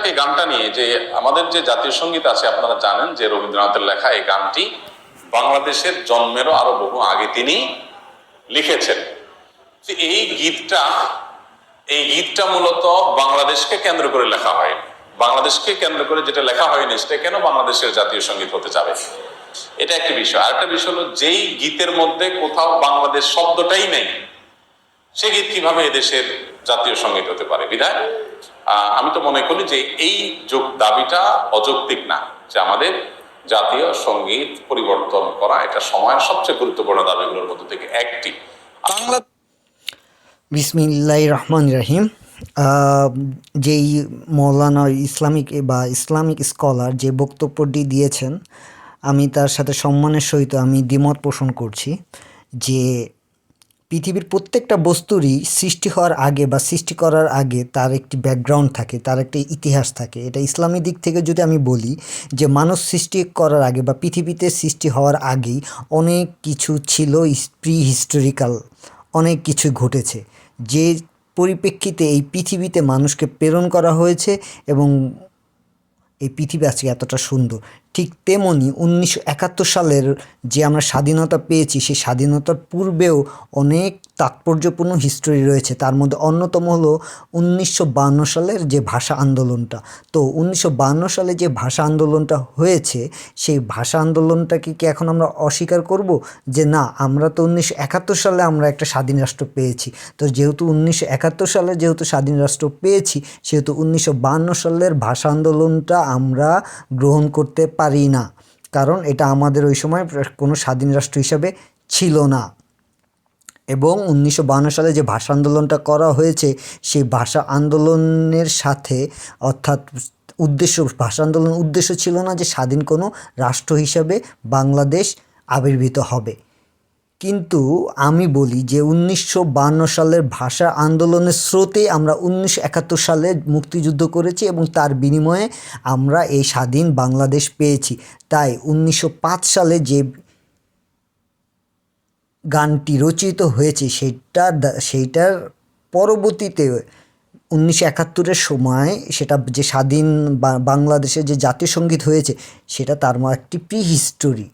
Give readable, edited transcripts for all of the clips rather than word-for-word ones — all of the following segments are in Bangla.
এই গানটা নিয়ে যে আমাদের যে জাতীয় সঙ্গীত আছে, আপনারা জানেন যে রবীন্দ্রনাথের লেখা এই গানটি বাংলাদেশের জন্মেরও আরো বহু আগে তিনি লিখেছেন। এই গীতটা মূলত বাংলাদেশকে কেন্দ্র করে লেখা হয়। বাংলাদেশকে কেন্দ্র করে যেটা লেখা হয়নি সেটা কেন বাংলাদেশের জাতীয় সঙ্গীত হতে যাবে, এটা একটি বিষয়। আরেকটা বিষয় হলো, যেই গীতের মধ্যে কোথাও বাংলাদেশ শব্দটাই নেই, সে গীত কিভাবে এদেশের জাতীয় সঙ্গীত হতে পারে? বিধায় আমি তো মনে করি যে এই দাবিটা অযৌক্তিক না, যে আমাদের জাতীয় সঙ্গীত পরিবর্তন করা এটা সময়ের সবচেয়ে গুরুত্বপূর্ণ দাবিগুলোর মধ্যে থেকে একটি। বাংলা বিসমিল্লাহির রহমানির রহিম। যেই মৌলানা ইসলামিক স্কলার যে বক্তব্যটি দিয়েছেন, আমি তার সাথে সম্মানের সহিত আমি দ্বিমত পোষণ করছি যে পৃথিবীর প্রত্যেকটা বস্তুরই সৃষ্টি হওয়ার আগে বা সৃষ্টি করার আগে তার একটি ব্যাকগ্রাউন্ড থাকে, তার একটি ইতিহাস থাকে। এটা ইসলামী দিক থেকে যদি আমি বলি যে মানুষ সৃষ্টি করার আগে বা পৃথিবীতে সৃষ্টি হওয়ার আগেই অনেক কিছু ছিল, প্রি হিস্টোরিক্যাল অনেক কিছু ঘটেছে, যে পরিপ্রেক্ষিতে এই পৃথিবীতে মানুষকে প্রেরণ করা হয়েছে এবং এই পৃথিবী আজকে এতটা সুন্দর। ঠিক তেমনি 1971 সালের যে আমরা স্বাধীনতা পেয়েছি, সেই স্বাধীনতার পূর্বেও অনেক তাৎপর্যপূর্ণ হিস্টোরি রয়েছে। তার মধ্যে অন্যতম হলো 1952 সালের যে ভাষা আন্দোলনটা। তো 1952 সালে যে ভাষা আন্দোলনটা হয়েছে, সেই ভাষা আন্দোলনটাকে কি এখন আমরা অস্বীকার করব যে না, আমরা তো 1971 সালে আমরা একটা স্বাধীন রাষ্ট্র পেয়েছি। তো যেহেতু 1971 সালে যেহেতু স্বাধীন রাষ্ট্র পেয়েছি, সেহেতু 1952 সালের ভাষা আন্দোলনটা আমরা গ্রহণ করতে পারি না, কারণ এটা আমাদের ওই সময় কোনো স্বাধীন রাষ্ট্র হিসাবে ছিল না। এবং 1952 সালে যে ভাষা আন্দোলনটা করা হয়েছে, সেই ভাষা আন্দোলনের সাথে অর্থাৎ ভাষা আন্দোলনের উদ্দেশ্য ছিল না যে স্বাধীন কোনো রাষ্ট্র হিসাবে বাংলাদেশ আবির্ভূত হবে। কিন্তু আমি বলি যে 1952 সালের ভাষা আন্দোলনের স্রোতে আমরা 1971 সালে মুক্তিযুদ্ধ করেছি এবং তার বিনিময়ে আমরা এই স্বাধীন বাংলাদেশ পেয়েছি। তাই 1905 সালে যে গানটি রচিত হয়েছে সেইটার পরবর্তীতে 1971-এর সময় সেটা যে স্বাধীন বাংলাদেশের যে জাতীয় সঙ্গীত হয়েছে, সেটা তার একটি প্রি হিস্টোরি।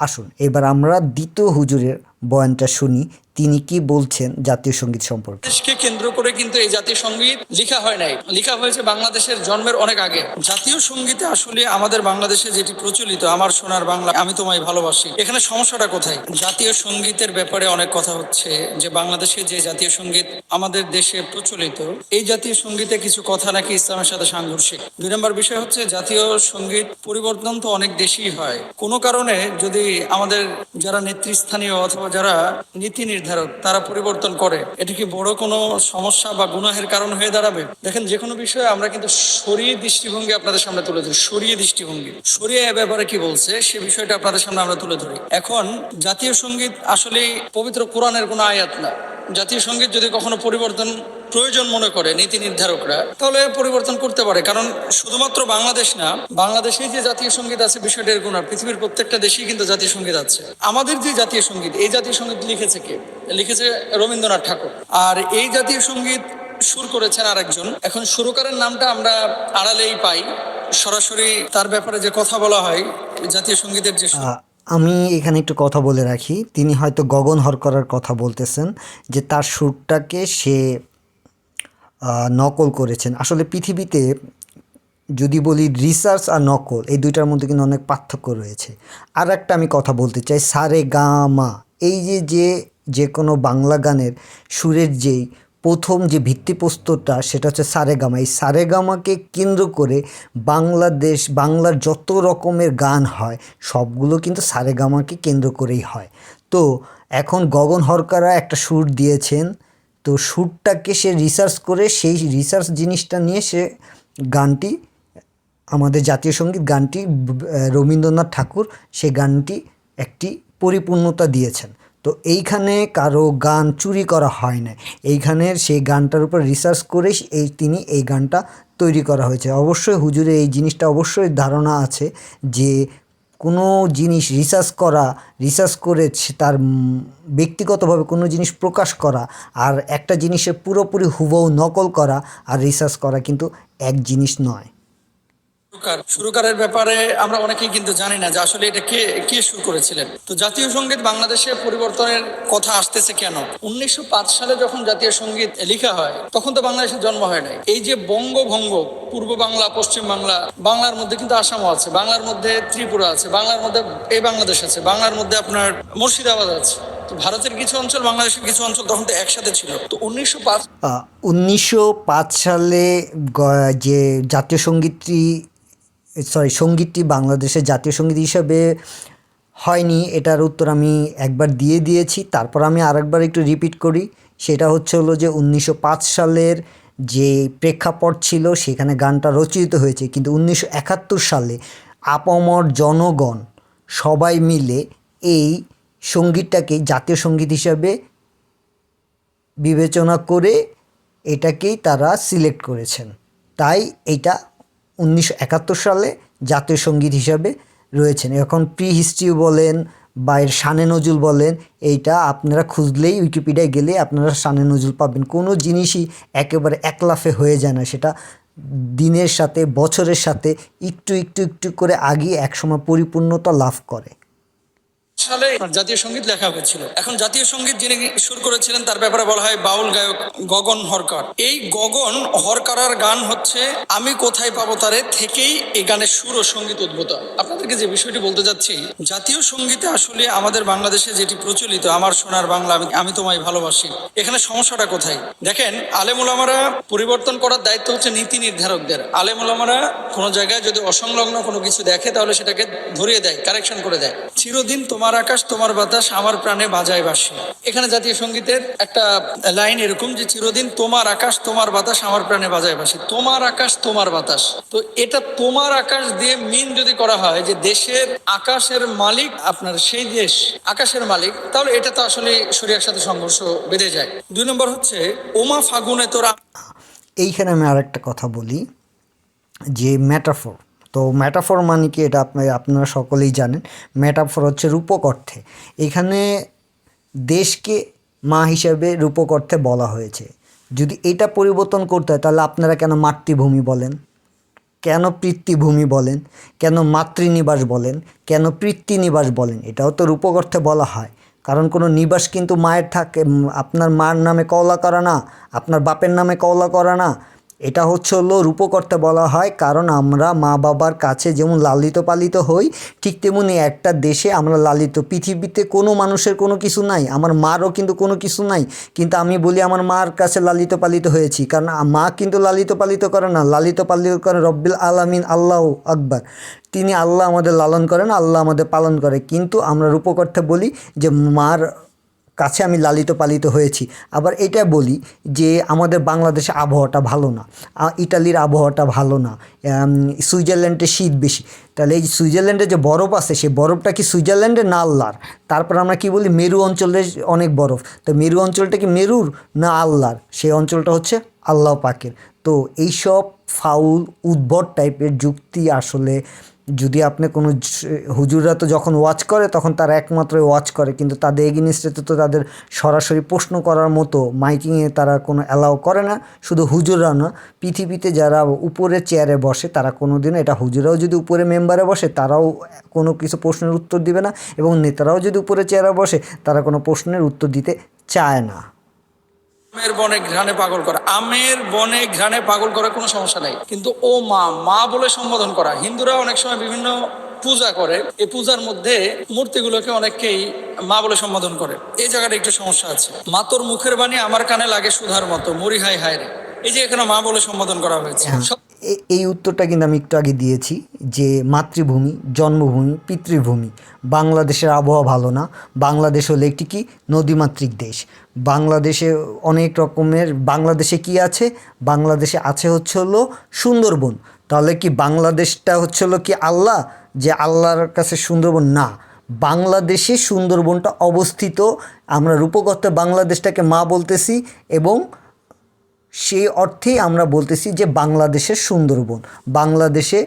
আসুন এবার আমরা দ্বিতীয় হুজুরের বয়ানটা শুনি, তিনি কি বলছেন জাতীয় সঙ্গীত সম্পর্কে। দেশকে কেন্দ্র করে কিন্তু এই জাতীয় সঙ্গীত লেখা হয় নাই, লেখা হয়েছে বাংলাদেশের জন্মের অনেক আগে। জাতীয় সঙ্গীতে আসলে আমাদের বাংলাদেশে যেটি প্রচলিত, আমার সোনার বাংলা আমি তোমায় ভালোবাসি, এখানে সমস্যাটা কোথায়? জাতীয় সঙ্গীতের ব্যাপারে অনেক কথা হচ্ছে যে বাংলাদেশে যে জাতীয় সঙ্গীত আমাদের দেশে প্রচলিত, এই জাতীয় সঙ্গীতে কিছু কথা নাকি ইসলামের সাথে সাংঘর্ষিক। 2 নম্বর বিষয় হচ্ছে জাতীয় সঙ্গীত পরিবর্তন তো অনেক দেশেই হয়। কোনো কারণে যদি আমাদের যারা নেতৃস্থানীয় অথবা যারা নীতি নির্ধারক তারা পরিবর্তন করে, এটা কি বড় কোনো সমস্যা বা গুনাহের কারণ হয়ে দাঁড়াবে? দেখেন, যে কোনো বিষয়ে আমরা কিন্তু শরীয়ী দৃষ্টিভঙ্গি আপনাদের সামনে তুলে ধরি। শরীয়ী দৃষ্টিভঙ্গি, শরীয়হ এ ব্যাপারে কি বলছে সে বিষয়টা আপনাদের সামনে আমরা তুলে ধরি। এখন জাতীয় সঙ্গীত আসলে পবিত্র কোরআনের কোনো আয়াত না। জাতীয় সঙ্গীত যদি কখনো পরিবর্তন প্রয়োজন মনে করে নীতি নির্ধারকরা, তাহলে পরিবর্তন করতে পারে। কারণ শুধুমাত্র বাংলাদেশ না, বাংলাদেশেই যে জাতীয় সঙ্গীত আছে বিষয়টা এরকম না, পৃথিবীর প্রত্যেকটা দেশেই কিন্তু জাতীয় সঙ্গীত আছে। আমাদের যে জাতীয় সঙ্গীত, এই জাতীয় সঙ্গীত লিখেছে কে? লিখেছে রবীন্দ্রনাথ ঠাকুর। আর এই জাতীয় সঙ্গীত সুর করেছেন আরেকজন। এখন সুরকারের নামটা আমরা আড়ালেই পাই, সরাসরি তার ব্যাপারে যে কথা বলা হয় জাতীয় সঙ্গীতের যে আমি এখানে একটু কথা বলে রাখি, তিনি হয়তো গগন হরকরার কথা বলতেছেন, যে তার সুরটাকে সে নকল করেছেন। আসলে পৃথিবীতে যদি বলি রিসার্চ আর নকল, এই দুইটার মধ্যে কিন্তু অনেক পার্থক্য রয়েছে। আর একটা আমি কথা বলতে চাই, সারে গা মা, এই যে কোনো বাংলা গানের সুরের যেই প্রথম যে ভিত্তিপ্রস্তরটা, সেটা হচ্ছে সারেগামা। এই সারেগামাকে কেন্দ্র করে বাংলার যত রকমের গান হয় সবগুলো কিন্তু সারেগামাকে কেন্দ্র করেই হয়। তো এখন গগন হরকারা একটা সুর দিয়েছেন, তো সুরটাকে সে রিসার্চ করে সেই রিসার্চ জিনিসটা নিয়ে সে গানটি, আমাদের জাতীয় সঙ্গীত গানটি, রবীন্দ্রনাথ ঠাকুর সেই গানটি একটি পরিপূর্ণতা দিয়েছেন। তো এইখানে কারো গান চুরি করা হয় না, এইখানের সেই গানটার উপর রিসার্চ করে তিনি এই গানটা তৈরি করা হয়েছে। অবশ্যই হুজুরের এই জিনিসটা অবশ্যই ধারণা আছে যে কোনো জিনিস রিসার্চ করে তার ব্যক্তিগতভাবে কোনো জিনিস প্রকাশ করা আর একটা জিনিসের পুরোপুরি হুবহু নকল করা আর রিসার্চ করা কিন্তু এক জিনিস নয়। সুরকারের ব্যাপারে আমরা অনেকেই কিন্তু জানি না যে আসলে এটা কে কে শুরু করেছিলেন। তো জাতীয় সঙ্গীত বাংলাদেশে পরিবর্তনের কথা আসতেছে কেন? 1905 সালে যখন জাতীয় সঙ্গীত লেখা হয় তখন তো বাংলাদেশের জন্ম হয় নাই। এই যে বঙ্গভঙ্গ, পূর্ব বাংলা, পশ্চিম বাংলা, বাংলার মধ্যে কিন্তু আসামও আছে, বাংলার মধ্যে ত্রিপুরা আছে, বাংলার মধ্যে এই বাংলাদেশ আছে, বাংলার মধ্যে আপনার মুর্শিদাবাদ আছে। তো ভারতের কিছু অঞ্চল, বাংলাদেশের কিছু অঞ্চল তখন তো একসাথে ছিল। তো 1905 সালে যে জাতীয় সঙ্গীতটি বাংলাদেশের জাতীয় সঙ্গীত হিসাবে হয়নি, এটার উত্তর আমি একবার দিয়েছি। তারপর আমি আরেকবার একটু রিপিট করি। সেটা হলো যে 1905 সালের যে প্রেক্ষাপট ছিল সেখানে গানটা রচিত হয়েছে, কিন্তু 1971 সালে আপামর জনগণ সবাই মিলে এই সঙ্গীতটাকে জাতীয় সঙ্গীত হিসাবে বিবেচনা করে এটাকেই তারা সিলেক্ট করেছেন। তাই এটা 1971 সালে জাতীয় সঙ্গীত হিসাবে রয়েছেন। এখন প্রি হিস্ট্রি বলেন বা এর শানে নজরুল বলেন, এইটা আপনারা খুঁজলেই উইকিপিডিয়ায় গেলে আপনারা শানে নজরুল পাবেন। কোনো জিনিসই একেবারে এক লাফে হয়ে যায় না, সেটা দিনের সাথে বছরের সাথে একটু একটু একটু করে আগিয়ে একসময় পরিপূর্ণতা লাভ করে। সালে জাতীয় সঙ্গীত লেখা হয়েছিল। এখন জাতীয় সঙ্গীত যিনি সুর করেছিলেন তার ব্যাপারে বলা হয় বাউল গায়ক গগন হরকার। এই গগন হরকারার গান হচ্ছে আমি কোথায় পাবো তারে থেকেই এই গানের সুর ও সঙ্গীত উদ্ভূত। আপনাদেরকে যে বিষয়টি বলতে যাচ্ছি, জাতীয় সঙ্গীতে আসলে আমাদের বাংলাদেশে যেটি প্রচলিত আমার সোনার বাংলা, আমি তোমায় ভালোবাসি, এখানে সমস্যাটা কোথায়? দেখেন, আলেম ওলামারা পরিবর্তন করার দায়িত্ব হচ্ছে নীতি নির্ধারকদের। আলেম ওলামারা কোনো জায়গায় যদি অসংলগ্ন কোনো কিছু দেখে তাহলে সেটাকে ধরিয়ে দেয়, কারেকশন করে দেয়। চিরদিন তোমার আকাশ তোমার বাতাস আমার প্রাণে বাজায় বাঁশি। এখানে জাতীয় সঙ্গীতের একটা লাইন এরকম যে চিরদিন তোমার আকাশ তোমার বাতাস আমার প্রাণে বাজায় বাঁশি। তোমার আকাশ তোমার বাতাস, তো এটা তোমার আকাশ দিয়ে মিন যদি করা হয় যে দেশের আকাশের মালিক আপনার সেই দেশ আকাশের মালিক, তাহলে এটা তো আসলে শরিয়ার সাথে সংঘর্ষ বেঁধে যায়। 2 নম্বর হচ্ছে ওমা ফাগুনে তোরা। এইখানে আমি আরেকটা কথা বলি যে ম্যাটাফোর। তো ম্যাটাফোর মানে কি এটা আপনারা সকলেই জানেন। ম্যাটাফোর হচ্ছে রূপক অর্থে। এখানে দেশকে মা হিসাবে রূপক অর্থে বলা হয়েছে। যদি এটা পরিবর্তন করতে হয় তাহলে আপনারা কেন মাতৃভূমি বলেন, কেন পিতৃভূমি বলেন, কেন মাতৃনিবাস বলেন, কেন পিতৃনিবাস বলেন? এটাও তো রূপক অর্থে বলা হয়, কারণ কোনো নিবাস কিন্তু মায়ের থাকে। আপনার মার নামে কওলা করা না, আপনার বাপের নামে কওলা করা না। এটা হলো রূপক অর্থে বলা হয়, কারণ আমরা মা বাবার কাছে যেমন লালিত পালিত হই, ঠিক তেমনি একটা দেশে আমরা লালিত। পৃথিবীতে কোনো মানুষের কোনো কিছু নাই, আমার মারও কিন্তু কোনো কিছু নাই, কিন্তু আমি বলি আমার মার কাছে লালিত পালিত হয়েছি, কারণ মা কিন্তু লালিত পালিত করে না, লালিত পালিত করে রব্বিল আলামিন, আল্লাহ আকবার। তিনি আল্লাহ আমাদের লালন করেন, আল্লাহ আমাদের পালন করে। কিন্তু আমরা রূপক অর্থে বলি যে মার কাছে আমি লালিত পালিত হয়েছি। আবার এটা বলি যে আমাদের বাংলাদেশে আবহাওয়াটা ভালো না, ইটালির আবহাওয়াটা ভালো না, সুইজারল্যান্ডে শীত বেশি। তাহলে এই সুইজারল্যান্ডে যে বরফ আছে সেই বরফটা কি সুইজারল্যান্ডে না আল্লাহর? তারপর আমরা কি বলি মেরু অঞ্চলে অনেক বরফ, তো মেরু অঞ্চলটা কি মেরুর না আল্লাহর? সেই অঞ্চলটা হচ্ছে আল্লাহ পাকের। তো এইসব ফাউল উদ্ভট টাইপের যুক্তি আসলে যদি আপনি কোনো হুজুররা তো যখন ওয়াচ করে তখন তারা একমাত্র ওয়াচ করে, কিন্তু তাদের এগেনিস্টে তো তাদের সরাসরি প্রশ্ন করার মতো মাইকিংয়ে তারা কোনো অ্যালাউ করে না। শুধু হুজুররা না, পৃথিবীতে যারা উপরে চেয়ারে বসে তারা কোনো দিন, এটা হুজুরাও যদি উপরে মেম্বারে বসে তারাও কোনো কিছু প্রশ্নের উত্তর দিবে না, এবং নেতারাও যদি উপরে চেয়ারে বসে তারা কোনো প্রশ্নের উত্তর দিতে চায় না। আমের বনে ঘ্রাণে পাগল করা, আমের বনে ঘ্রাণে পাগল করা কোনো সমস্যা নাই, কিন্তু ও মা মা বলে সম্বোধন করা। হিন্দুরা অনেক সময় বিভিন্ন পূজা করে, এই পূজার মধ্যে মূর্তিগুলোকে অনেকেই মা বলে সম্বোধন করে। এই জায়গাটা একটু সমস্যা আছে। মা তোর মুখের বাণী আমার কানে লাগে সুধার মতো, মরি হায় হায় রে, এই যে এখানে মা বলে সম্বোধন করা হয়েছে। এই উত্তরটা কিন্তু আমি একটু আগে দিয়েছি যে মাতৃভূমি, জন্মভূমি, পিতৃভূমি। বাংলাদেশের আবহাওয়া ভালো না। বাংলাদেশ হলো একটি কি নদীমাতৃক দেশ। বাংলাদেশে অনেক রকমের, বাংলাদেশে কি আছে? বাংলাদেশে আছে হলো সুন্দরবন। তাহলে কি বাংলাদেশটা হলো কি আল্লাহ, যে আল্লাহর কাছে সুন্দরবন না? বাংলাদেশে সুন্দরবনটা অবস্থিত। আমরা রূপক অর্থে বাংলাদেশটাকে মা বলতেছি, এবং সেই অর্থেই আমরা বলতেছি যে বাংলাদেশের সুন্দরবন, বাংলাদেশে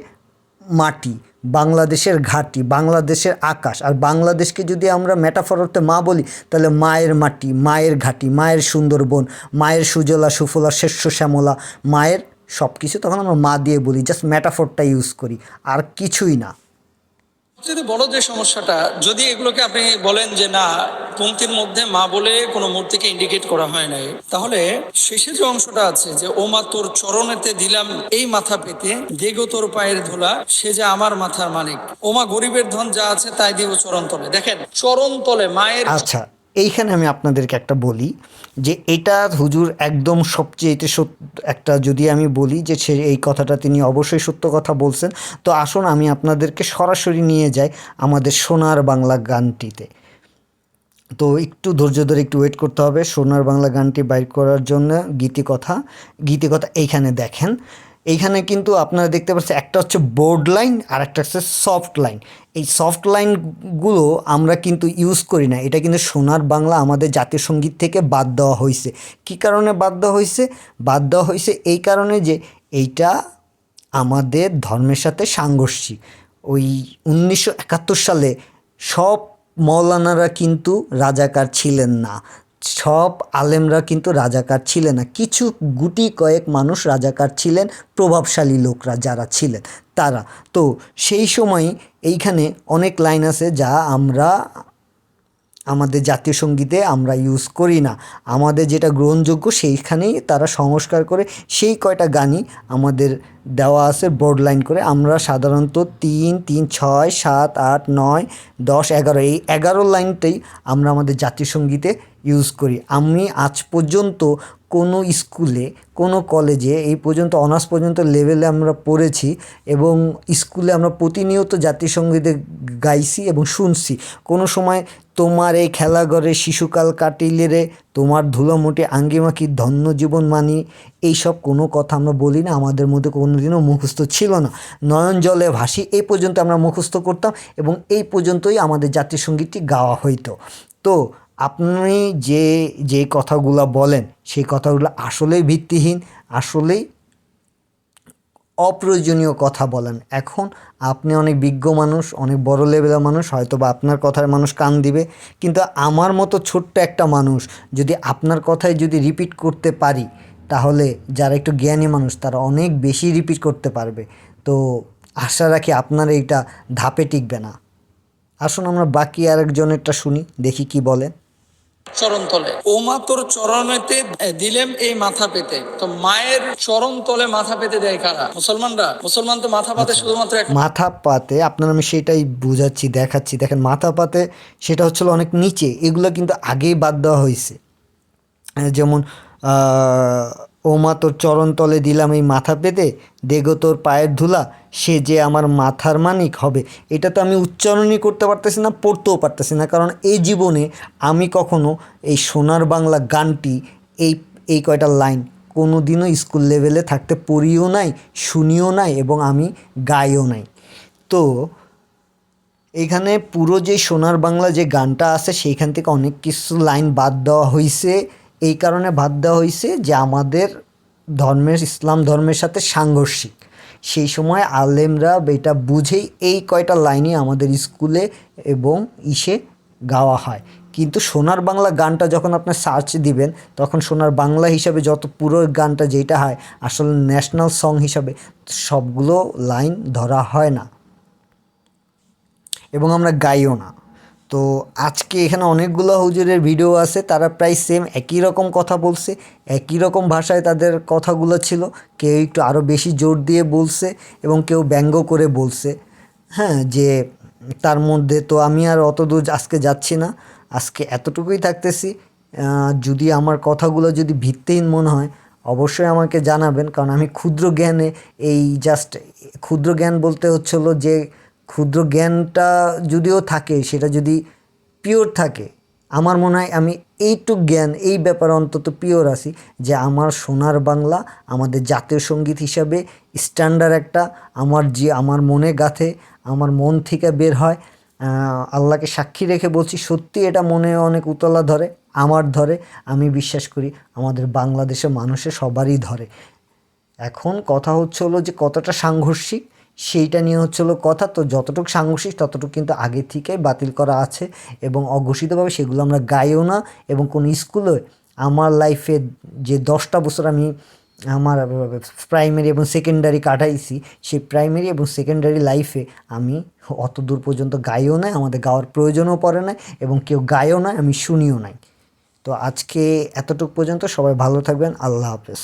মাটি, বাংলাদেশের ঘাঁটি, বাংলাদেশের আকাশ। আর বাংলাদেশকে যদি আমরা মেটাফর অর্থে মা বলি, তাহলে মায়ের মাটি, মায়ের ঘাঁটি, মায়ের সুন্দরবন, মায়ের সুজলা সুফলা শস্য শ্যামলা, মায়ের সব কিছু তখন আমরা মা দিয়ে বলি, জাস্ট মেটাফরটা ইউজ করি, আর কিছুই না। সবচেয়ে বড় যে সমস্যাটা, যদি এগুলোকে আপনি বলেন যে না, পংক্তির মধ্যে মা বলে কোনো মূর্তিকে ইন্ডিকেট করা হয় নাই, তাহলে শেষে যে অংশটা আছে যে ও মা তোর চরণেতে দিলাম এই মাথা পেতে, দেগো তোর পায়ের ধুলা, সে যে আমার মাথার মালিক, ও মা গরিবের ধন যা আছে তাই দিব চরণ তলে। দেখেন, চরণ তলে মায়ের। আচ্ছা, এইখানে আমি আপনাদেরকে একটা বলি যে এটা হুজুর একদম সবচেয়ে একটা, যদি আমি বলি যে সে এই কথাটা তিনি অবশ্যই সত্য কথা বলছেন, তো আসুন আমি আপনাদেরকে সরাসরি নিয়ে যাই আমাদের সোনার বাংলা গানটিতে। তো একটু ধৈর্য ধরে একটু ওয়েট করতে হবে সোনার বাংলা গানটি বাইর করার জন্য। গীতিকথা এইখানে দেখেন, এইখানে কিন্তু আপনারা দেখতে পাচ্ছেন একটা হচ্ছে বোর্ড লাইন আর একটা হচ্ছে সফট লাইন। এই সফট লাইনগুলো আমরা কিন্তু ইউজ করি না, এটা কিন্তু সোনার বাংলা আমাদের জাতীয় সঙ্গীত থেকে বাদ দেওয়া হয়েছে। কী কারণে বাদ দেওয়া হয়েছে? বাদ দেওয়া হয়েছে এই কারণে যে এইটা আমাদের ধর্মের সাথে সাংঘর্ষিক। ওই 1971 সালে সব মৌলানারা কিন্তু রাজাকার ছিলেন না, সব আলেমরা কিন্তু রাজাকার ছিলেন না, কিছু গুটি কয়েক মানুষ রাজাকার ছিলেন, প্রভাবশালী লোকরা যারা ছিলেন তারা। তো সেই সময় এইখানে অনেক লাইন আছে যা আমরা আমাদের জাতীয় সঙ্গীতে আমরা ইউজ করি না, আমাদের যেটা গ্রহণযোগ্য সেইখানেই তারা সংস্কার করে সেই কয়টা গানই আমাদের দেওয়া আছে বোর্ড লাইন করে। আমরা সাধারণত 3, 3, 6, 7, 8, 9, 10, 11 এই 11 লাইনটাই আমরা আমাদের জাতীয় সঙ্গীতে ইউজ করি। আমি আজ পর্যন্ত কোনো স্কুলে, কোনো কলেজে, এই পর্যন্ত অনার্স পর্যন্ত লেভেলে আমরা পড়েছি এবং স্কুলে আমরা প্রতিনিয়ত জাতীয় সঙ্গীতে গাইছি এবং শুনছি। কোনো সময় তোমার এই খেলাঘরে শিশুকাল কাটিলে রে, তোমার ধুলোমুটি আঙ্গিমাখি ধন্য জীবন মানি, এইসব কোনো কথা আমরা বলি না, আমাদের মধ্যে কোনোদিনও মুখস্থ ছিল না। নয়ন জলে ভাসি এই পর্যন্ত আমরা মুখস্থ করতাম এবং এই পর্যন্তই আমাদের জাতীয় সঙ্গীতটি গাওয়া হইতো। তো আপনি যে কথাগুলো বলেন সেই কথাগুলো আসলেই ভিত্তিহীন, আসলেই অপ্রয়োজনীয় কথা বলেন। এখন আপনি অনেক বিজ্ঞ মানুষ, অনেক বড় লেভেলের মানুষ, হয়তো বা আপনার কথায় মানুষ কান দিবে, কিন্তু আমার মতো ছোট্ট একটা মানুষ যদি আপনার কথায় যদি রিপিট করতে পারি, তাহলে যারা একটু জ্ঞানী মানুষ তারা অনেক বেশি রিপিট করতে পারবে। তো আশা রাখি আপনার এইটা ধাপে টিকবে না। আসুন আমরা বাকি আরেকজনেরটা শুনি, দেখি কি বলেন। চরণ তলে ও মা তোর চরণেতে দিলেম এই মাথা পেতে, তো মায়ের চরণ তলে মাথা পেতে দেয় কারা? মুসলমানরা। মুসলমান তো মাথা পাতে শুধুমাত্র মাথা পাতে, আপনার আমি সেটাই বুঝাচ্ছি, দেখাচ্ছি। দেখেন, মাথা পাতে সেটা হচ্ছিল অনেক নিচে, এগুলো কিন্তু আগেই বাদ দেওয়া হয়েছে। যেমন ও মা তোর চরণ তলে দিলাম এই মাথা পেতে, দেগো তোর পায়ের ধুলা, সে যে আমার মাথার মানিক হবে। এটা তো আমি উচ্চারণই করতে পারতেছি না, পড়তেও পারতেছি না, কারণ এই জীবনে আমি কখনো এই সোনার বাংলা গানটি এই কয়টা লাইন কোনো দিনও স্কুল লেভেলে থাকতে পড়িও নাই, শুনিও নাই এবং আমি গাইও নাই। তো এখানে পুরো যে সোনার বাংলা যে গানটা আছে সেইখান থেকে অনেক কিছু লাইন বাদ দেওয়া হয়েছে। এই কারণে বাদ দেওয়া হয়েছে যে আমাদের ধর্মের, ইসলাম ধর্মের সাথে সাংঘর্ষিক। সেই সময় আলেমরা এটা বুঝেই এই কয়টা লাইনই আমাদের স্কুলে এবং গাওয়া হয়। কিন্তু সোনার বাংলা গানটা যখন আপনি সার্চ দিবেন, তখন সোনার বাংলা হিসাবে যত পুরো গানটা যেটা হয় আসলে ন্যাশনাল সং হিসাবে সবগুলো লাইন ধরা হয় না এবং আমরা গাইও না। তো আজকে এখানে অনেকগুলো হুজুরের ভিডিও আছে, তারা প্রায় সেম একই রকম কথা বলছে, একই রকম ভাষায় তাদের কথাগুলো ছিল। কেউ একটু আরও বেশি জোর দিয়ে বলছে এবং কেউ ব্যঙ্গ করে বলছে। হ্যাঁ, যে তার মধ্যে তো আমি আর অত দূর আজকে যাচ্ছি না, আজকে এতটুকুই থাকতেছি। যদি আমার কথাগুলো যদি ভিত্তিহীন মনে হয় অবশ্যই আমাকে জানাবেন, কারণ আমি ক্ষুদ্র জ্ঞানে ক্ষুদ্র জ্ঞান বলতে হচ্ছিল যে ক্ষুদ্র জ্ঞানটা যদিও থাকে, সেটা যদি পিওর থাকে, আমার মনে হয় আমি এইটুক জ্ঞান এই ব্যাপারে অন্তত পিওর আছি যে আমার সোনার বাংলা আমাদের জাতীয় সঙ্গীত হিসাবে স্ট্যান্ডার্ড একটা, আমার মনে গাঁথে, আমার মন থেকে বের হয়। আল্লাহকে সাক্ষী রেখে বলছি, সত্যি এটা মনে অনেক উতলা ধরে, আমার ধরে, আমি বিশ্বাস করি আমাদের বাংলাদেশের মানুষের সবারই ধরে। এখন কথা হচ্ছে হলো যে কতটা সাংঘর্ষিক সেইটা নিয়ে হচ্ছিল কথা। তো যতটুকু সাংঘর্ষিক ততটুকু কিন্তু আগে থেকেই বাতিল করা আছে এবং অঘোষিতভাবে সেগুলো আমরা গাইও না। এবং কোনো স্কুলে আমার লাইফে যে 10টা বছর আমি আমার প্রাইমারি এবং সেকেন্ডারি কাটাইছি, সেই প্রাইমারি এবং সেকেন্ডারি লাইফে আমি অত দূর পর্যন্ত গাইও নাই, আমাদের গাওয়ার প্রয়োজনও পড়ে নাই এবং কেউ গায়ও নাই, আমি শুনিও নাই। তো আজকে এতটুকু পর্যন্ত, সবাই ভালো থাকবেন, আল্লাহ হাফেজ।